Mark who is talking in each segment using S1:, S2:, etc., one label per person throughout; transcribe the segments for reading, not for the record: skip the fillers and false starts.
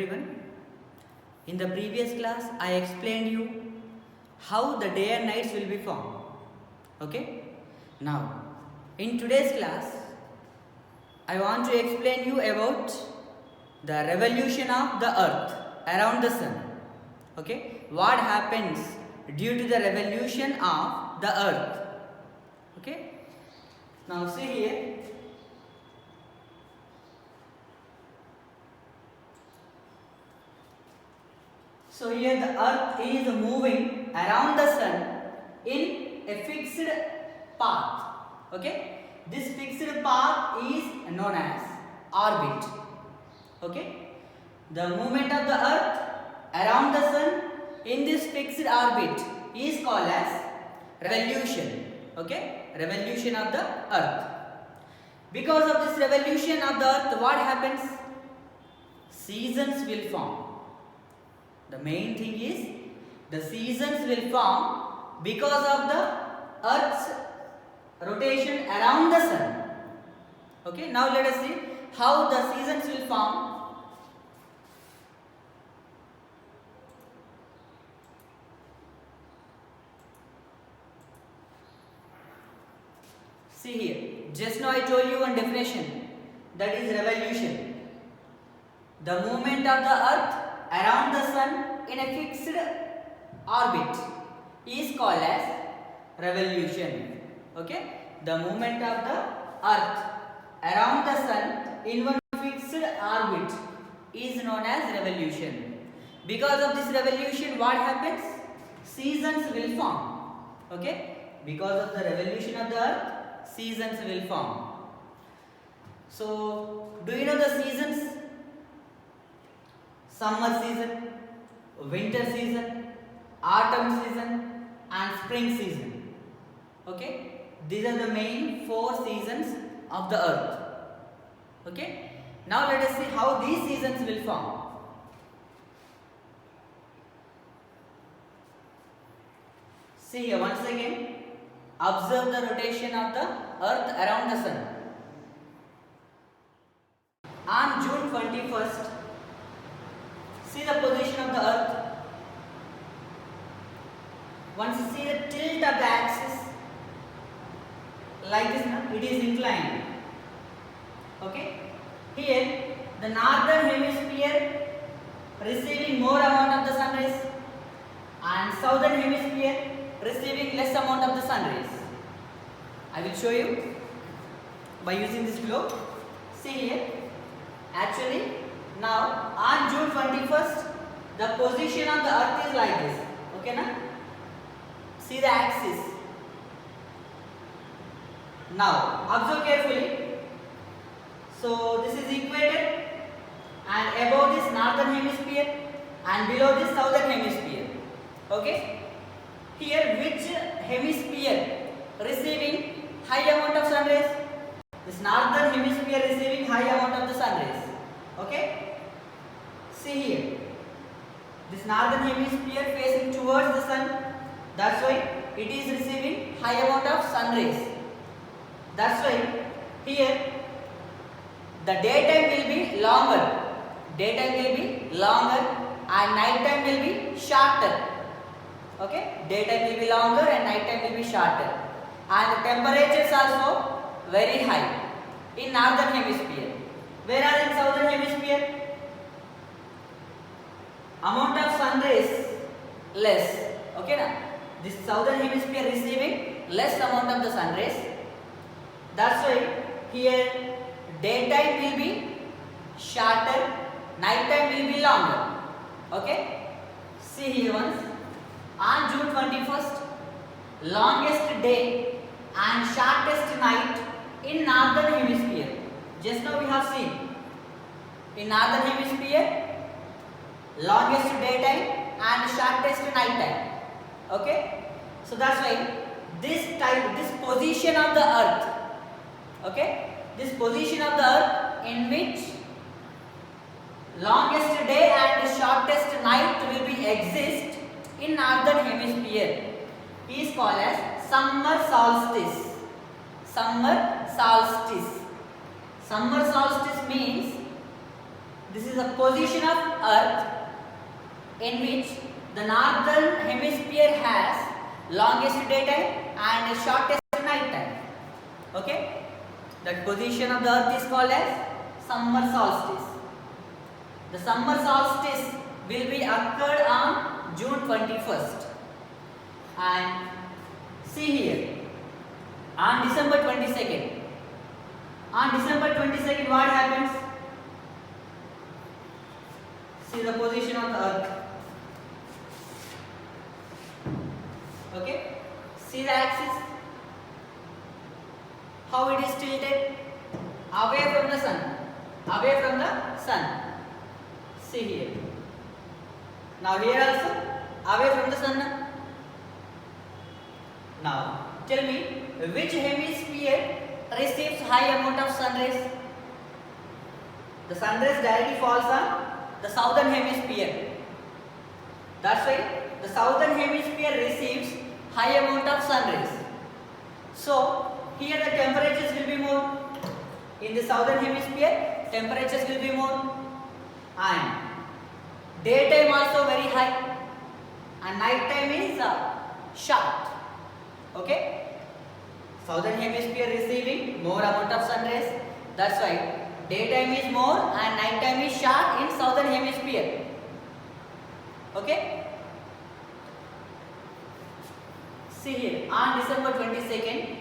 S1: everyone. In the previous class, I explained you how the day and nights will be formed. Okay? Now, in today's class, I want to explain you about the revolution of the earth around the sun. Okay? What happens due to the revolution of the earth? Okay? Now see here. So here the earth is moving around the sun in a fixed path. Okay? This fixed path is known as orbit. Okay? The movement of the earth around the sun in this fixed orbit is called as revolution. Okay? Revolution of the earth. Because of this revolution of the earth, what happens? Seasons will form. The main thing is the seasons will form because of the earth's rotation around the sun. Okay, now let us see how the seasons will form. See here, just now I told you one definition, that is revolution. The movement of the earth around the sun in a fixed orbit is called as revolution. Okay? The movement of the earth around the sun in one fixed orbit is known as revolution. Because of this revolution, what happens? Seasons will form. Okay? Because of the revolution of the earth, seasons will form. So, do you know the seasons? Summer season, winter season, autumn season and spring season. Okay? These are the main 4 seasons of the earth. Okay? Now let us see how these seasons will form. See here once again, observe the rotation of the earth around the sun. On June 21st, see the position of the earth. Once you see the tilt of the axis, like this, it is inclined. Okay? Here, the northern hemisphere receiving more amount of the sun rays and southern hemisphere receiving less amount of the sun rays. I will show you by using this globe. See here, actually, now on June 21st, the position of the earth is like this. Okay, na? See the axis. Now observe carefully. So this is equator and above this northern hemisphere and below this southern hemisphere. Okay. Here which hemisphere receiving high amount of sun rays? This northern hemisphere receiving high amount of the sun rays. Okay. See here. This northern hemisphere facing towards the sun. That's why it is receiving high amount of sun rays. That's why here the daytime will be longer. Daytime will be longer and nighttime will be shorter. Okay? Daytime will be longer and nighttime will be shorter. And the temperatures also very high in northern hemisphere. Whereas in southern hemisphere, amount of sun rays less. Okay, na? This southern hemisphere receiving less amount of the sun rays. That's why here daytime will be shorter, nighttime will be longer. Okay? See here once. On June 21st, longest day and shortest night in northern hemisphere. Just now we have seen. In northern hemisphere, longest daytime and shortest nighttime. Okay? So that's why this position of the earth, okay, this position of the earth in which longest day and shortest night will be exist in northern hemisphere is called as summer solstice. Summer solstice. Summer solstice means this is the position of Earth in which the northern hemisphere has longest daytime and shortest night time. Okay, that position of the Earth is called as summer solstice. The summer solstice will be occurred on June 21st. And see here, on December 22nd. On December 22nd, what happens? See the position of the Earth. Okay, see the axis, how it is tilted away from the sun, away from the sun. See here. Now here also away from the sun. Now tell me, which hemisphere receives high amount of sun rays? The sun rays directly falls on the southern hemisphere. That's why the southern hemisphere receives high amount of sun rays. So here the temperatures will be more. In the southern hemisphere, temperatures will be more, and daytime also very high, and night time is short. Okay, southern hemisphere receiving more amount of sun rays. That's why daytime is more and night time is short in southern hemisphere. Okay, see here, on December 22nd,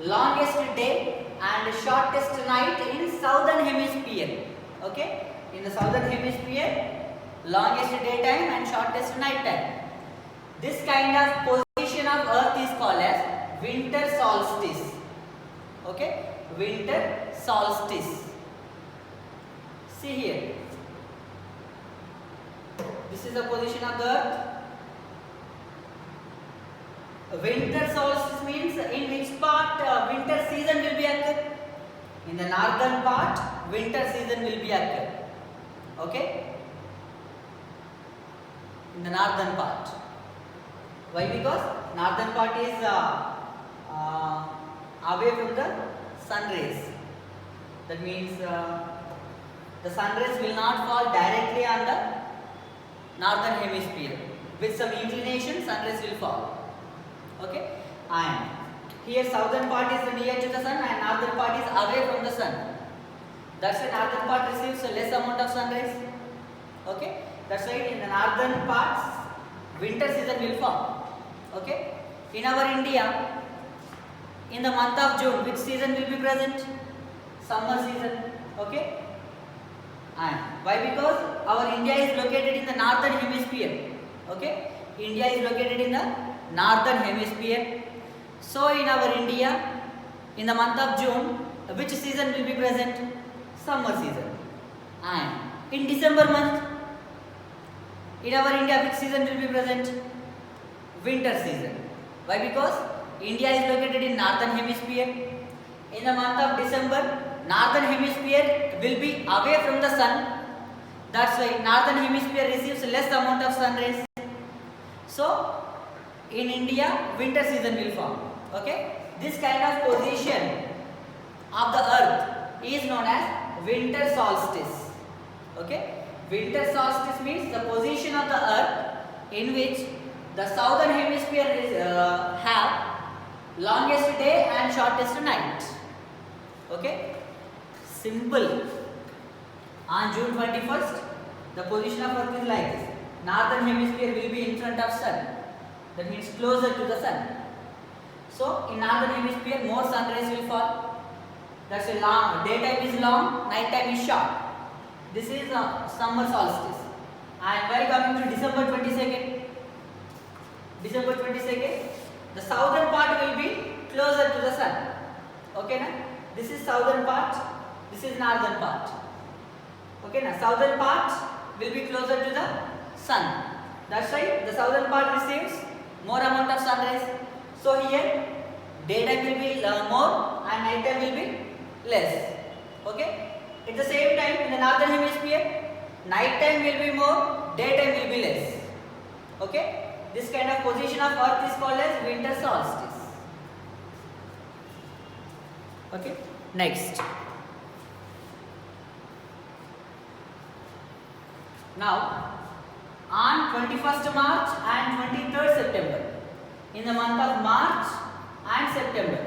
S1: longest day and shortest night in southern hemisphere. Okay, in the southern hemisphere, longest daytime and shortest night time. This kind of position of Earth is called as winter solstice. Okay, winter solstice. See here, this is the position of the Earth. Winter solstice means in which part winter season will be occur. In the northern part, winter season will be occur. Okay, in the northern part. Why? Because northern part is away from the sun rays. That means the sun rays will not fall directly on the northern hemisphere. With some inclination, sun rays will fall. Okay, and here southern part is near to the sun and northern part is away from the sun. That's why northern part receives a less amount of sun rays. Okay, that's why in the northern parts winter season will fall. Okay, in our India, in the month of June, which season will be present? Summer season. Okay, and why? Because our India is located in the northern hemisphere. Okay, India is located in the northern hemisphere. So in our India, in the month of June, which season will be present? Summer season. And in December month, in our India, which season will be present? Winter season. Why? Because India is located in northern hemisphere. In the month of December, northern hemisphere will be away from the sun. That's why northern hemisphere receives less amount of sun rays. So in India, winter season will form. Okay, this kind of position of the Earth is known as winter solstice. Okay, winter solstice means the position of the Earth in which the southern hemisphere is, have longest day and shortest night. Okay, simple. On June 21st, the position of Earth is like this. Northern hemisphere will be in front of sun. That means closer to the sun. So in northern hemisphere, more sun rays will fall. That's a long daytime is long, night time is short. This is summer solstice. And while coming to December 22nd, December 22nd, the southern part will be closer to the sun. Okay, na? This is southern part. This is northern part. Okay, na? Southern part will be closer to the sun. That's why the southern part receives more amount of sun rays. So here daytime will be more and night time will be less. Okay. At the same time, in the northern hemisphere, night time will be more, daytime will be less. Okay. This kind of position of Earth is called as winter solstice. Okay. Next. Now, on 21st March and 23rd September, in the month of March and September,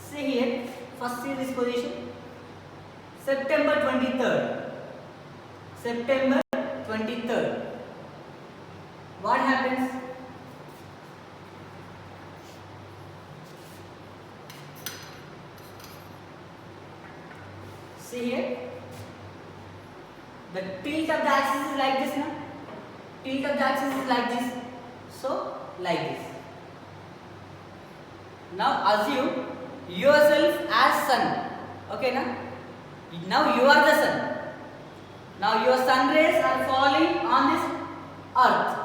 S1: see here, first see this position, September 23rd, September 23rd, what happens? See here, the tilt of the axis is like this, no? Tilt of the axis is like this, so like this. Now assume yourself as sun, okay na? Now you are the sun. Now your sun rays are falling on this earth,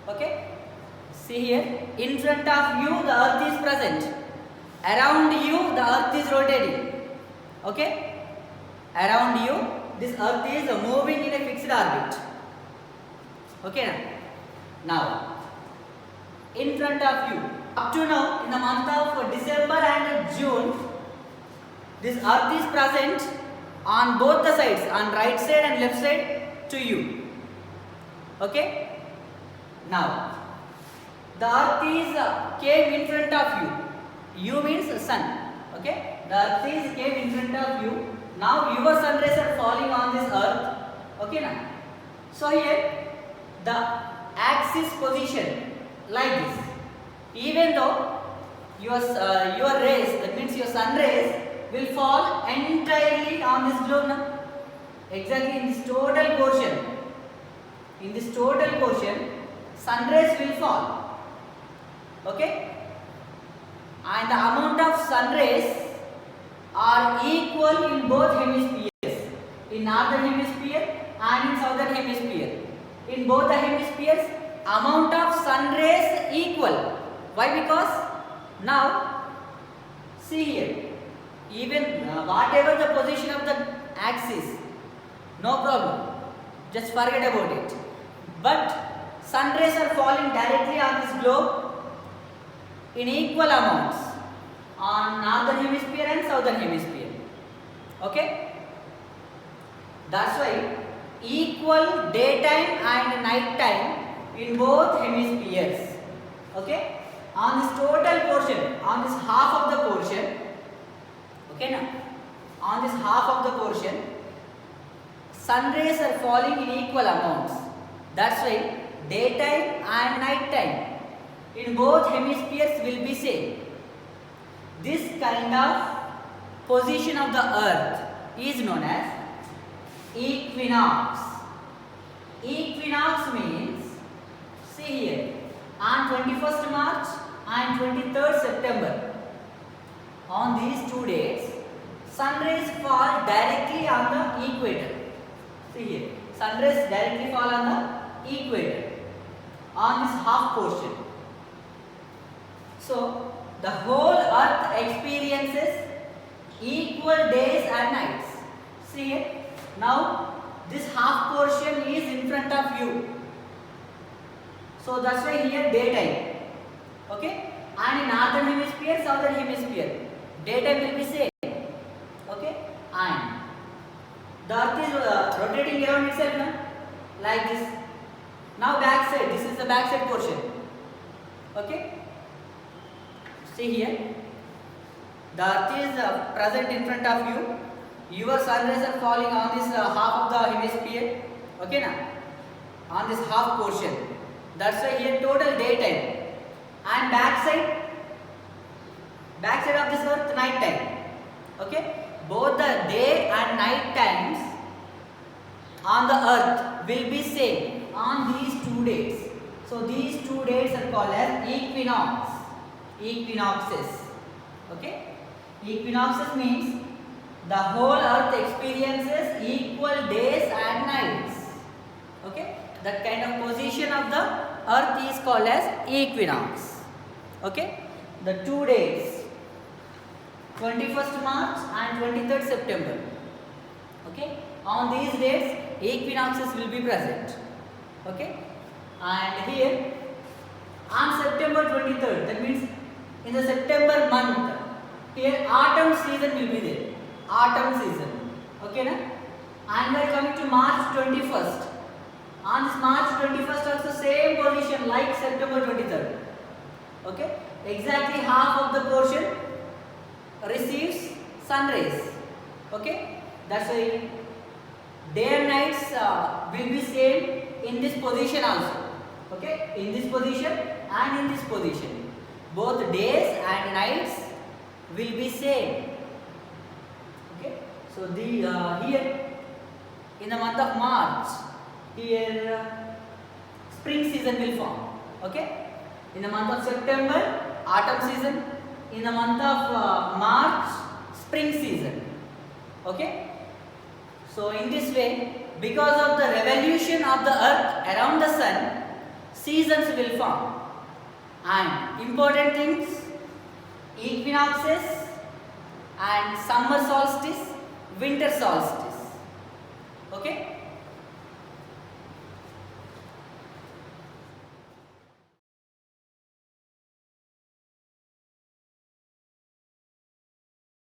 S1: okay? See here, in front of you the earth is present, around you the earth is rotating, okay? Around you this earth is moving in a fixed orbit, okay? Now in front of you, up to now in the month of December and June, this earth is present on both the sides, on right side and left side to you, okay? Now the earth is came in front of you means sun, okay? The earth is came in front of you. Now your sun rays are falling on this earth, okay now? So here the axis position like this, even though your rays, that means your sun rays will fall entirely on this globe now, exactly in this total portion, sun rays will fall, okay? And the amount of sun rays are equal in both hemispheres, in northern hemisphere and in southern hemisphere. In both the hemispheres, amount of sun rays equal. Why? Because now see here, even whatever the position of the axis, no problem, just forget about it. But sun rays are falling directly on this globe in equal amounts on northern hemisphere and southern hemisphere, okay? That's why equal daytime and night time in both hemispheres, okay? On this total portion, on this half of the portion, okay now, on this half of the portion, sun rays are falling in equal amounts. That's why daytime and night time in both hemispheres will be same. This kind of position of the earth is known as equinox. Equinox means, see here, on 21st March and 23rd September, on these 2 days, sun rays fall directly on the equator. See here, sun rays directly fall on the equator, on this half portion. So the whole earth experiences equal days and nights. See here, now this half portion is in front of you, so that's why here daytime, okay? And in northern hemisphere, southern hemisphere, daytime will be same, okay? And the earth is rotating around itself now, like this. Now back side, this is the back side portion, okay? See here, the earth is present in front of you. Your sun rays are falling on this half of the hemisphere, okay now? On this half portion. That's why here total daytime. And back side of this earth night time, okay? Both the day and night times on the earth will be same on these 2 days. So these 2 days are called as equinox. Equinoxes, okay? Equinoxes means the whole earth experiences equal days and nights, okay? That kind of position of the earth is called as equinox, okay? The 2 days, 21st March and 23rd September, okay? On these days equinoxes will be present, okay? And here on September 23rd, that means in the September month, here autumn season will be there, autumn season, okay na? And we are coming to March 21st, On this March 21st also same position like September 23rd. Okay, exactly half of the portion receives sun rays. Okay, that's why day and nights will be same in this position also. Okay, in this position and in this position, both days and nights will be same. Okay, so the here in the month of March, here spring season will form. Okay, in the month of September, autumn season. In the month of March, spring season. Okay, so in this way, because of the revolution of the earth around the sun, seasons will form. And important things, equinoxes and summer solstice, winter solstice. Okay,